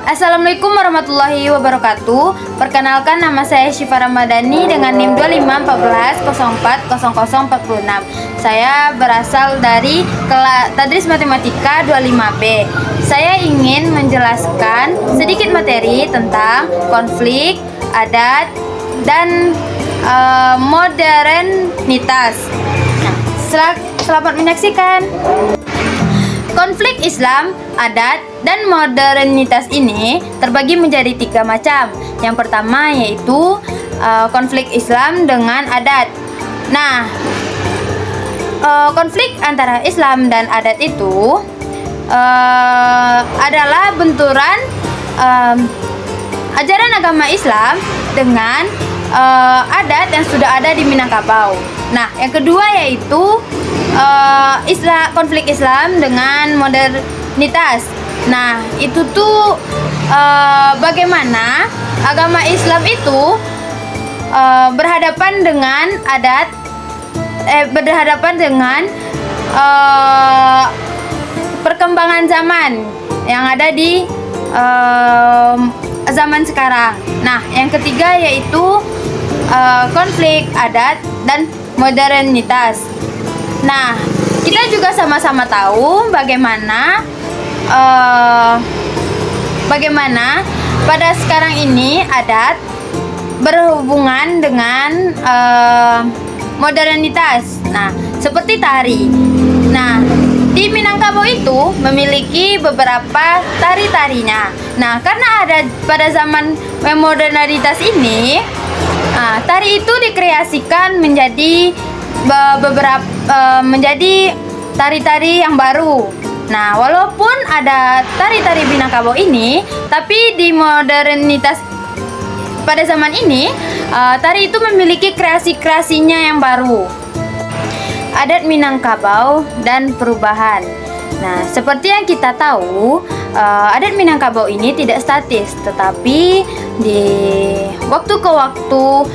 Assalamualaikum warahmatullahi wabarakatuh. Perkenalkan, nama saya Syifa Ramadhani dengan NIM 2514040046. Saya berasal dari Tadris Matematika 25B. Saya ingin menjelaskan sedikit materi tentang konflik, adat, dan modernitas. Selamat menyaksikan. Konflik Islam, adat, dan modernitas ini terbagi menjadi 3 macam. Yang pertama yaitu konflik Islam dengan adat. Nah, konflik antara Islam dan adat itu adalah benturan ajaran agama Islam dengan adat yang sudah ada di Minangkabau. Nah, yang kedua yaitu konflik Islam dengan modernitas. Nah, itu tuh bagaimana agama Islam itu berhadapan dengan perkembangan zaman yang ada di zaman sekarang. Nah, yang ketiga yaitu konflik adat dan modernitas. Nah, kita juga sama-sama tahu bagaimana pada sekarang ini adat berhubungan dengan modernitas. Nah, seperti tari. Nah, di Minangkabau itu memiliki beberapa tari-tarinya. Nah, karena ada pada zaman modernitas ini, tari itu dikreasikan menjadi menjadi tari-tari yang baru. Nah, walaupun ada tari-tari Minangkabau ini, tapi di modernitas pada zaman ini, tari itu memiliki kreasi-kreasinya yang baru. Adat Minangkabau dan perubahan. Nah, seperti yang kita tahu, adat Minangkabau ini tidak statis, tetapi di waktu ke waktu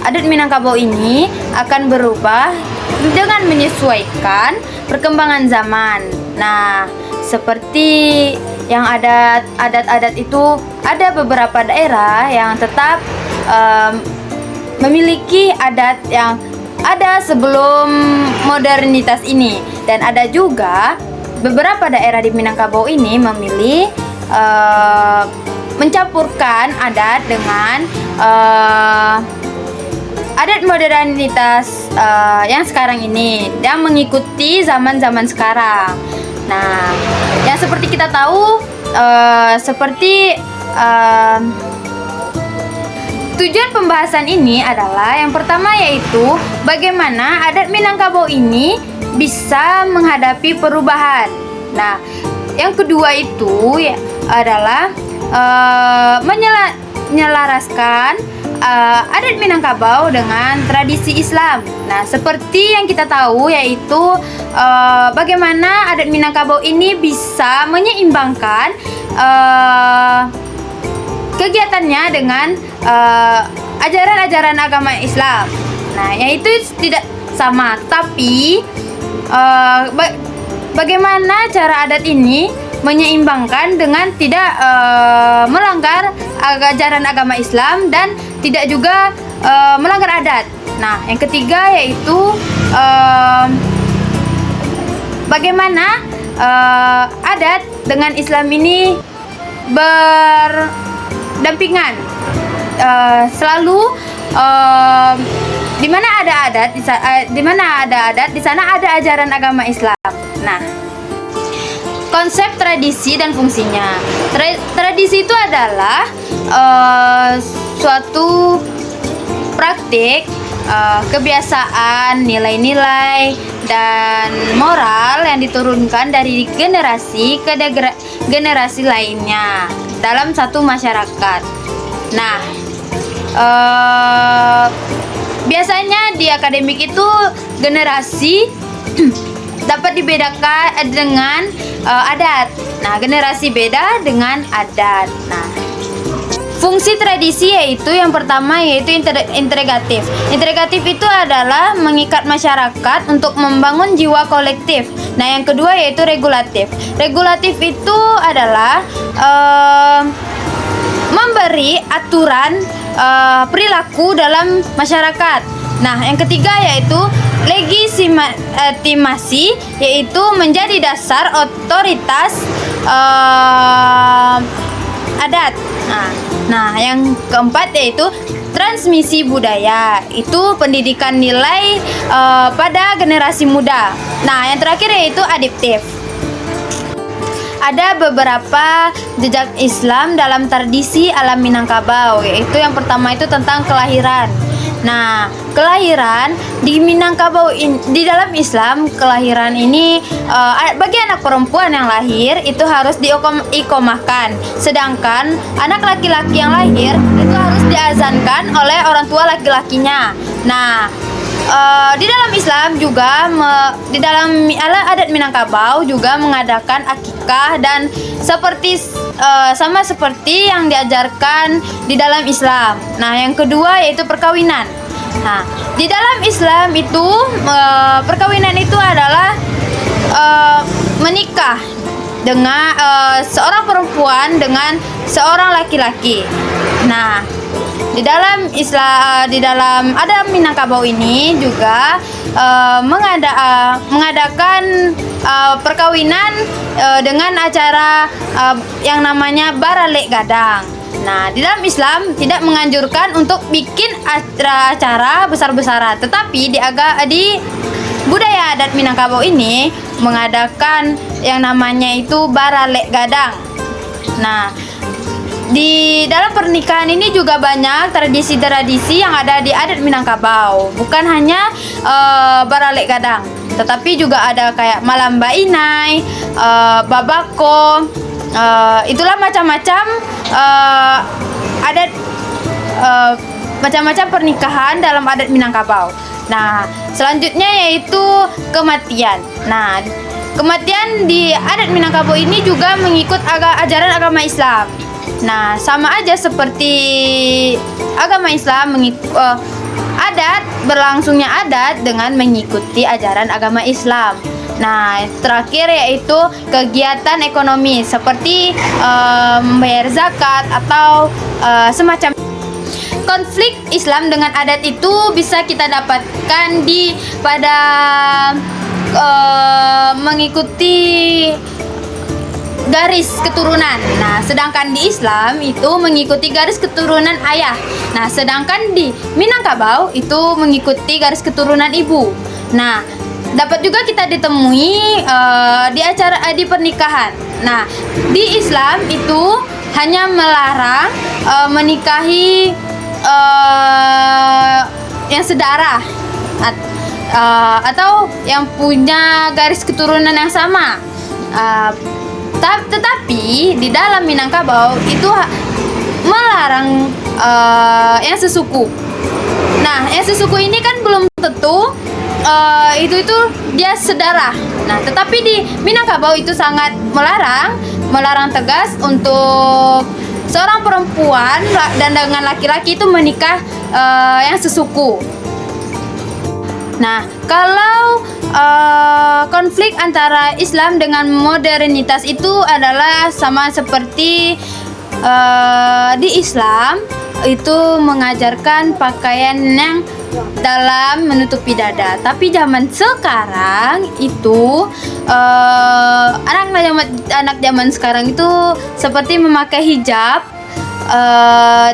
adat Minangkabau ini akan berubah dengan menyesuaikan perkembangan zaman. Nah, seperti yang adat-adat itu, ada beberapa daerah yang tetap memiliki adat yang ada sebelum modernitas ini, dan ada juga beberapa daerah di Minangkabau ini memilih mencampurkan adat dengan adat modernitas yang sekarang ini, yang mengikuti zaman-zaman sekarang. Nah, yang seperti kita tahu, tujuan pembahasan ini adalah yang pertama yaitu bagaimana adat Minangkabau ini bisa menghadapi perubahan. Nah, yang kedua itu adalah menyelaraskan adat Minangkabau dengan tradisi Islam. Nah, seperti yang kita tahu yaitu bagaimana adat Minangkabau ini bisa menyeimbangkan kegiatannya dengan ajaran-ajaran agama Islam. Nah, yaitu tidak sama, tapi bagaimana cara adat ini menyeimbangkan dengan tidak melanggar ajaran agama Islam dan tidak juga melanggar adat. Nah, yang ketiga yaitu bagaimana adat dengan Islam ini berdampingan. Selalu di mana ada adat, di sana ada ajaran agama Islam. Nah, konsep tradisi dan fungsinya. Tradisi itu adalah suatu praktik, kebiasaan, nilai-nilai, dan moral yang diturunkan dari generasi ke generasi lainnya dalam satu masyarakat. Nah, biasanya di akademik itu generasi dapat dibedakan dengan adat. Nah, generasi beda dengan adat. Nah, fungsi tradisi yaitu yang pertama yaitu integratif. Integratif itu adalah mengikat masyarakat untuk membangun jiwa kolektif. Nah, yang kedua yaitu regulatif. Regulatif itu adalah memberi aturan perilaku dalam masyarakat. Nah, yang ketiga yaitu legitimasi, yaitu menjadi dasar otoritas adat. Nah, yang keempat yaitu transmisi budaya, itu pendidikan nilai pada generasi muda. Nah, yang terakhir yaitu adaptif. Ada beberapa jejak Islam dalam tradisi alam Minangkabau, yaitu yang pertama itu tentang kelahiran. Nah, kelahiran di Minangkabau di dalam Islam, kelahiran ini bagi anak perempuan yang lahir itu harus diikomahkan, sedangkan anak laki-laki yang lahir itu harus diazankan oleh orang tua laki-lakinya. Nah, di dalam Islam juga di dalam adat Minangkabau juga mengadakan akikah dan sama seperti yang diajarkan di dalam Islam. Nah, yang kedua yaitu perkawinan. Nah, di dalam Islam itu perkawinan itu adalah menikah dengan seorang perempuan dengan seorang laki-laki. Nah, di dalam adat Minangkabau ini juga mengadakan perkawinan dengan acara yang namanya baralek gadang. Nah, di dalam Islam tidak menganjurkan untuk bikin acara besar-besaran, tetapi di budaya adat Minangkabau ini mengadakan yang namanya itu baralek gadang. Nah, di dalam pernikahan ini juga banyak tradisi-tradisi yang ada di adat Minangkabau. Bukan hanya baralek gadang, tetapi juga ada kayak malam bainai, babako, itulah macam-macam adat, macam-macam pernikahan dalam adat Minangkabau. Nah, selanjutnya yaitu kematian. Nah, kematian di adat Minangkabau ini juga mengikut ajaran agama Islam. Nah, sama aja seperti agama Islam, berlangsungnya adat dengan mengikuti ajaran agama Islam. Nah, terakhir yaitu kegiatan ekonomi seperti membayar zakat atau semacam. Konflik Islam dengan adat itu bisa kita dapatkan pada mengikuti garis keturunan. Nah, sedangkan di Islam itu mengikuti garis keturunan ayah. Nah, sedangkan di Minangkabau itu mengikuti garis keturunan ibu. Nah, dapat juga kita ditemui di pernikahan. Nah, di Islam itu hanya melarang menikahi yang sedarah atau yang punya garis keturunan yang sama. Tetapi di dalam Minangkabau itu melarang yang sesuku. Nah, yang sesuku ini kan belum tentu itu dia sedarah. Nah, tetapi di Minangkabau itu sangat melarang tegas untuk seorang perempuan dan dengan laki-laki itu menikah yang sesuku. Nah, kalau konflik antara Islam dengan modernitas itu adalah sama seperti di Islam itu mengajarkan pakaian yang dalam menutupi dada. Tapi zaman sekarang itu anak zaman sekarang itu seperti memakai hijab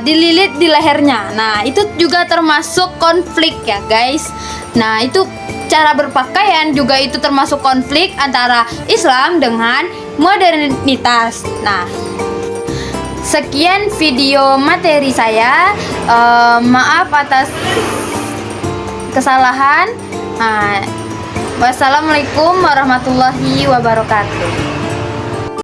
dililit di lehernya. Nah, itu juga termasuk konflik ya, guys. Nah, itu cara berpakaian juga itu termasuk konflik antara Islam dengan modernitas. Nah, sekian video materi saya. Maaf atas kesalahan. Wassalamualaikum warahmatullahi wabarakatuh.